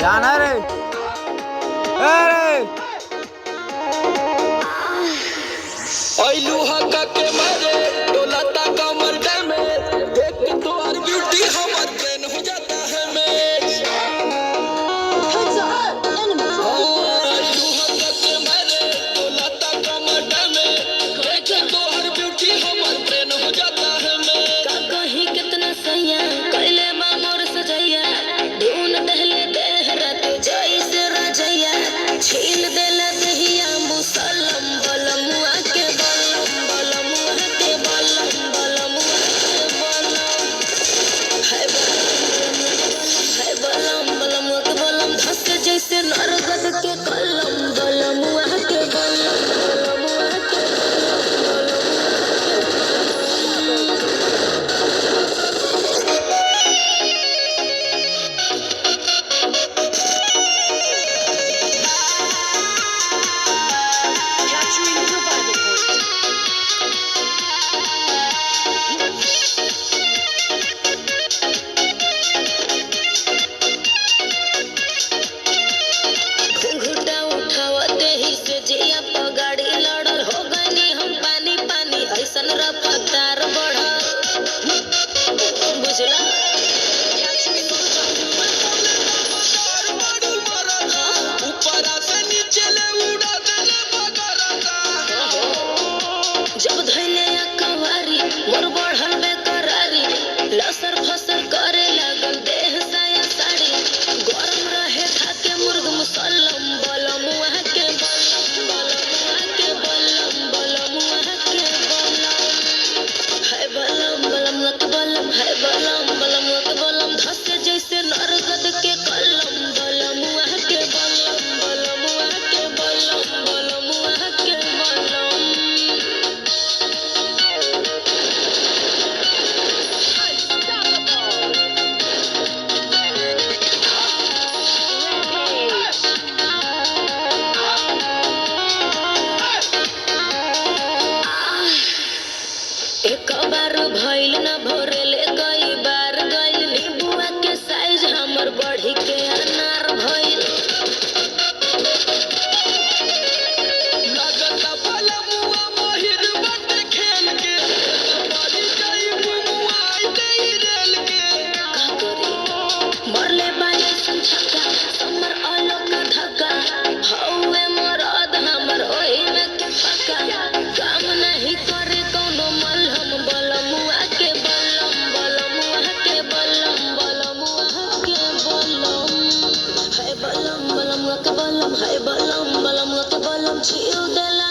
जाना रे अरे आइलू हका के मारे डोलाता कमर डैमेज देख के तो और ब्यूटी हमर ट्रेन हो जाता है मैच आइलू हका के मारे डोलाता कमर डैमेज देख के तो और ब्यूटी हमर ट्रेन हो जाता है मैच का कहीं कितना सैया कैले बा मोर सजैया ढूंढ दहले देहरत जैसे रजैया छील देला दहिया मुसलम बलमुआ के बलम बलमुआ के बलम बलमुआ के बलम है बलम बलमुआ के बलम धस जैसे नरगद के कलम बलमुआ के बलम बलमुआ के capturing the revival point. घुंघटा उठावते ही से जिया पगाड़ी लड़ल हो गनी हम पानी पानी ऐसन रफ्तार बढ़ल बुझला ऊपरा से नीचे ले उड़ा देले बगरता जब धैले कवारी मोर बढ़ल बेकरारी लसर फसर करे लागल देह साया साड़ी गरम रहे खाके मुर्ग मुसल्लम बलमुआ के बलम बलमुआ के बलम बलमुआ के बलम है बलम बलमुआ के बलम है बलम बलमुआ के बलम धसे जैसे नरगद के कलम बलमुआ के बलम बलमुआ के बलम बलमुआ के बलम एक बार भइल न भोरेले कई बार गइल नींबुआ के साइज हमर बढ़ी के अनार भइल लगता बलमुआ महिर बट खेल के बड़ी जाई मुमुआई दे रेल के का करी मरले बाले संछका हमर आलो का धक्का हौवे मरद हमर ओही में के पका काम नहीं करे कोनो मलहम बलमुआ के बलम बलमुआ के बलम बलमुआ के बलम है बलम बलमुआ के बलम है बलम बलमुआ के बलम छील देला